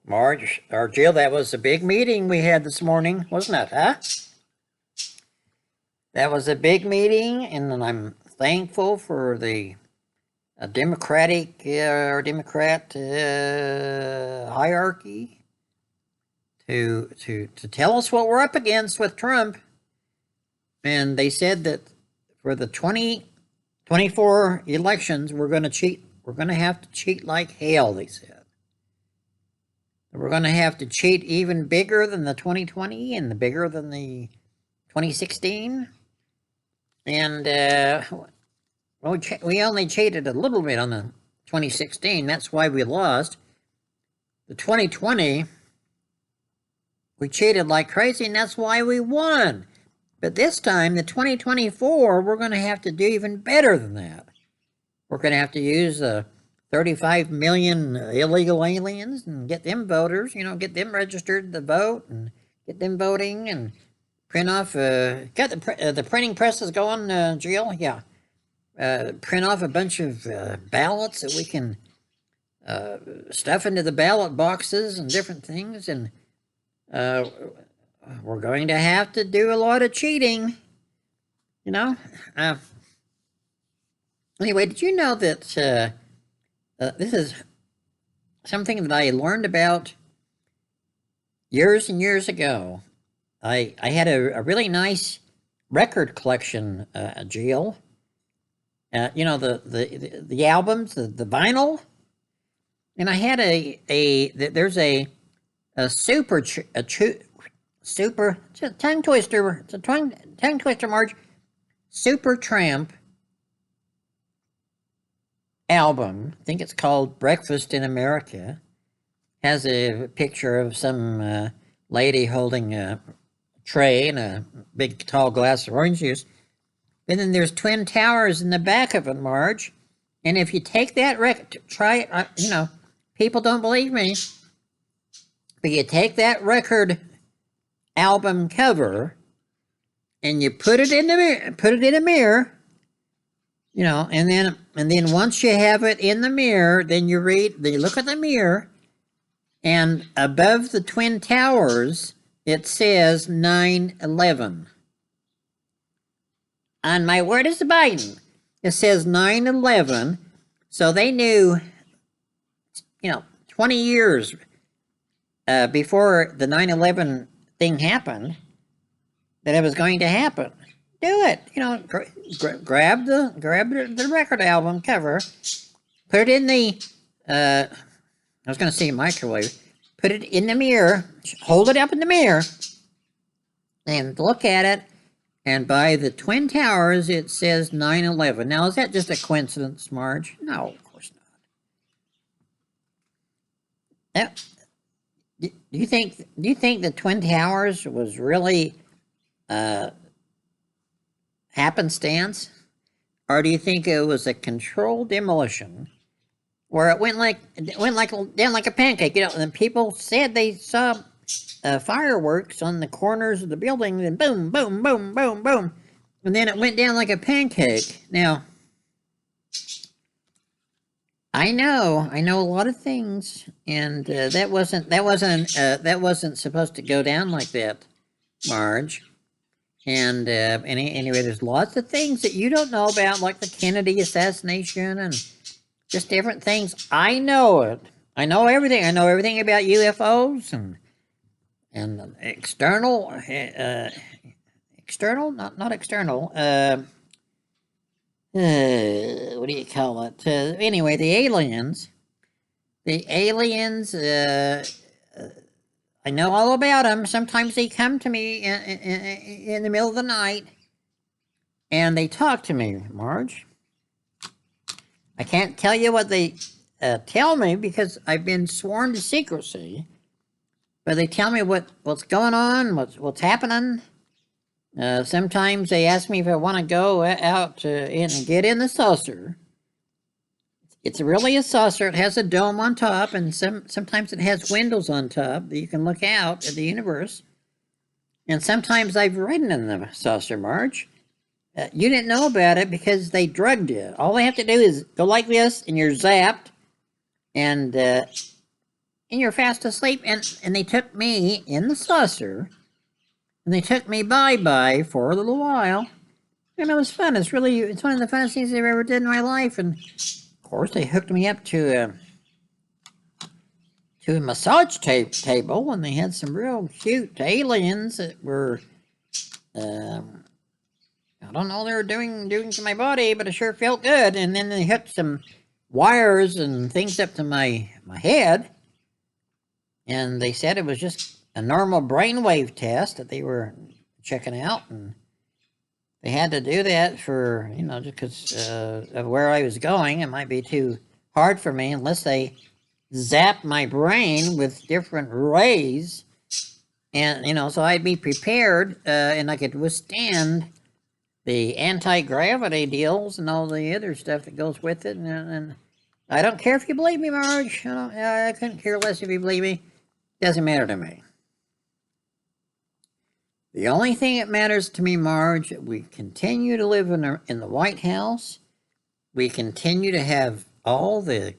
Marge, or Jill, that was a big meeting we had this morning, wasn't it, huh? That was a big meeting, and I'm thankful for the Democrat hierarchy to tell us what we're up against with Trump. And they said that for the 2024 elections, we're going to cheat. We're going to have to cheat like hell, they said. We're going to have to cheat even bigger than the 2020 and bigger than the 2016. And we only cheated a little bit on the 2016. That's why we lost. The 2020, we cheated like crazy, and that's why we won. But this time, the 2024, we're going to have to do even better than that. We're going to have to use the 35 million illegal aliens and get them voters, get them registered to vote and get them voting and print off, get the printing presses going, Jill, yeah. Print off a bunch of ballots that we can stuff into the ballot boxes and different things, and we're going to have to do a lot of cheating, Anyway, did you know that this is something that I learned about years and years ago? I had a really nice record collection, Jill. The albums, the vinyl, and I had there's a super it's a tongue twister. It's a tongue twister, Marge. Supertramp album. I think it's called Breakfast in America. Has a picture of some lady holding a tray and a big tall glass of orange juice. And then there's Twin Towers in the back of it, Marge. And if you take that record, try it, people don't believe me, but you take that record album cover and you put it in a mirror, and then once you have it in the mirror, then you look at the mirror, and above the Twin Towers, it says 9/11. On my word as a Biden, it says 9/11, so they knew, 20 years before the 9/11 thing happened, that it was going to happen. Do it, grab the record album cover, put it in the, I was going to say microwave, put it in the mirror, hold it up in the mirror, and look at it. And by the Twin Towers, it says 9/11. Now, is that just a coincidence, Marge? No, of course not. Do you think the Twin Towers was really happenstance, or do you think it was a controlled demolition where it went down like a pancake? And people said they saw fireworks on the corners of the building, and boom, boom, boom, boom, boom, and then it went down like a pancake. Now, I know a lot of things, and that wasn't supposed to go down like that, Marge. And anyway, there's lots of things that you don't know about, like the Kennedy assassination and just different things. I know it. I know everything. I know everything about UFOs and external, not external. What do you call it? Anyway, the aliens. I know all about them. Sometimes they come to me in the middle of the night, and they talk to me, Marge. I can't tell you what they tell me because I've been sworn to secrecy. But they tell me what's going on, what's happening. Sometimes they ask me if I want to go out and get in the saucer. It's really a saucer. It has a dome on top, and sometimes it has windows on top that you can look out at the universe. And sometimes I've ridden in the saucer, Marge. You didn't know about it because they drugged you. All they have to do is go like this, and you're zapped, and you're fast asleep, and they took me in the saucer, and they took me bye-bye for a little while, and it was fun. It's one of the funnest things I've ever did in my life, and of course they hooked me up to a massage table, and they had some real cute aliens that were, I don't know what they were doing to my body, but it sure felt good. And then they hooked some wires and things up to my head, and they said it was just a normal brainwave test that they were checking out, and they had to do that for, just because of where I was going. It might be too hard for me unless they zap my brain with different rays, and so I'd be prepared, and I could withstand the anti-gravity deals and all the other stuff that goes with it. And I don't care if you believe me, Marge. I couldn't care less if you believe me. Doesn't matter to me. The only thing that matters to me, Marge, we continue to live in the White House. We continue to have all the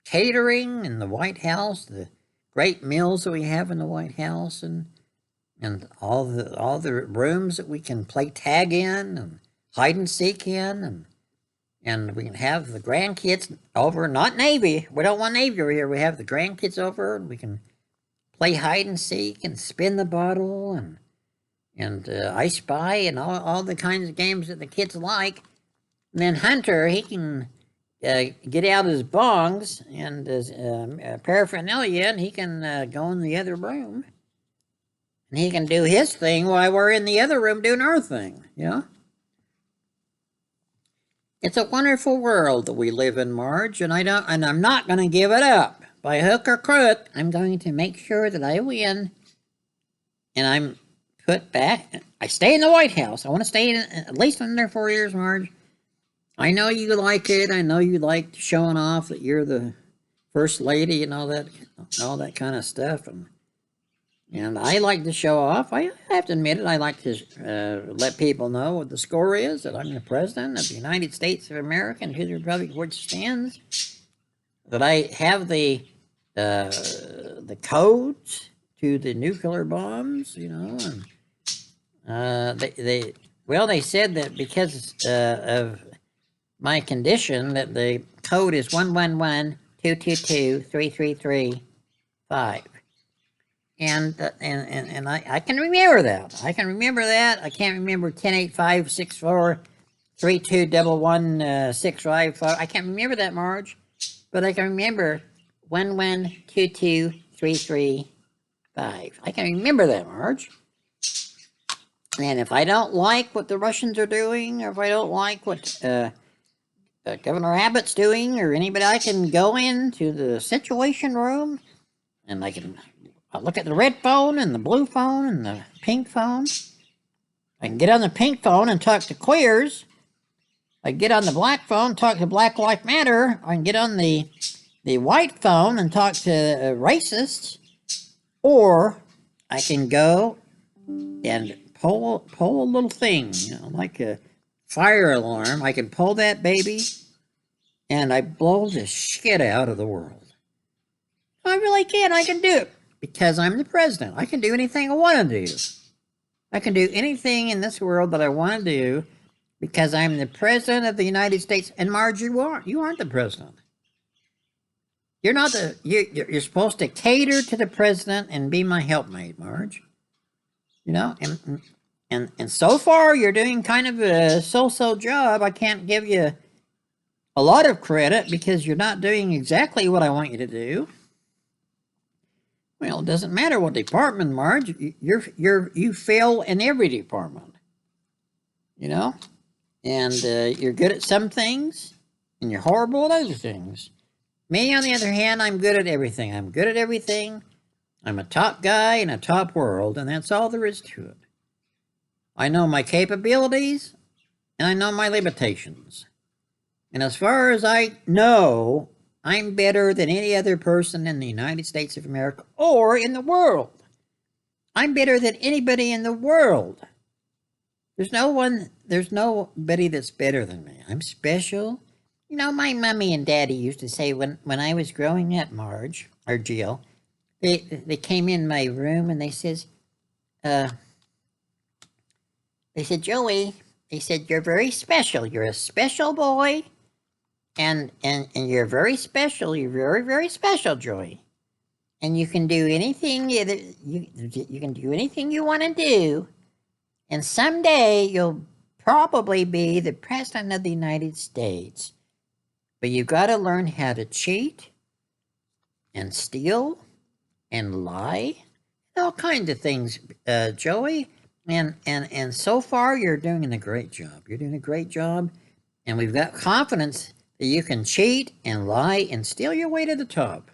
catering in the White House, the great meals that we have in the White House, and all the rooms that we can play tag in and hide and seek in, and we can have the grandkids over. Not Navy. We don't want Navy over here. We have the grandkids over, and we can play hide and seek and spin the bottle and I Spy and all the kinds of games that the kids like. And then Hunter, he can get out his bongs and his paraphernalia, and he can go in the other room. And he can do his thing while we're in the other room doing our thing, It's a wonderful world that we live in, Marge, and I'm not going to give it up. By hook or crook, I'm going to make sure that I win, and I'm put back. I stay in the White House. I want to stay in at least another 4 years, Marge. I know you like it. I know you like showing off that you're the first lady and all that kind of stuff, and I like to show off. I have to admit it. I like to let people know what the score is, that I'm the President of the United States of America and to the Republic which stands. That I have the codes to the nuclear bombs, and they said that because of my condition, that the code is 111-222-3335. And I can remember that. I can't remember 108564321165. I can't remember that, Marge. But I can remember 1122335. I can remember that, Marge. And if I don't like what the Russians are doing, or if I don't like what Governor Abbott's doing, or anybody, I can go into the Situation Room, and I'll look at the red phone and the blue phone and the pink phone. I can get on the pink phone and talk to queers. I can get on the black phone and talk to Black Lives Matter. I can get on the white phone and talk to racists. Or I can go and pull a little thing, like a fire alarm. I can pull that baby, and I blow the shit out of the world. I really can. I can do it. Because I'm the president. I can do anything I want to do. I can do anything in this world that I want to do because I'm the president of the United States. And Marge, you aren't the president. You're not you're supposed to cater to the president and be my helpmate, Marge. And so far you're doing kind of a so-so job. I can't give you a lot of credit because you're not doing exactly what I want you to do. Well, it doesn't matter what department, Marge. You fail in every department, and you're good at some things, and you're horrible at other things. Me, on the other hand, I'm good at everything. I'm a top guy in a top world, and that's all there is to it. I know my capabilities, and I know my limitations. And as far as I know, I'm better than any other person in the United States of America or in the world. I'm better than anybody in the world. There's nobody that's better than me. I'm special. You know, my mommy and daddy used to say when I was growing up, Marge or Jill, they came in my room and uh, they said, Joey, they said, you're very special. You're a special boy, and you're very special. You're very, very special, Joey. And you can do anything you can do anything you want to do. And someday you'll probably be the president of the United States. But you've got to learn how to cheat and steal and lie, all kinds of things, Joey. And so far, you're doing a great job. You're doing a great job, and we've got confidence that you can cheat and lie and steal your way to the top.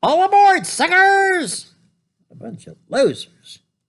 All aboard, suckers! A bunch of losers.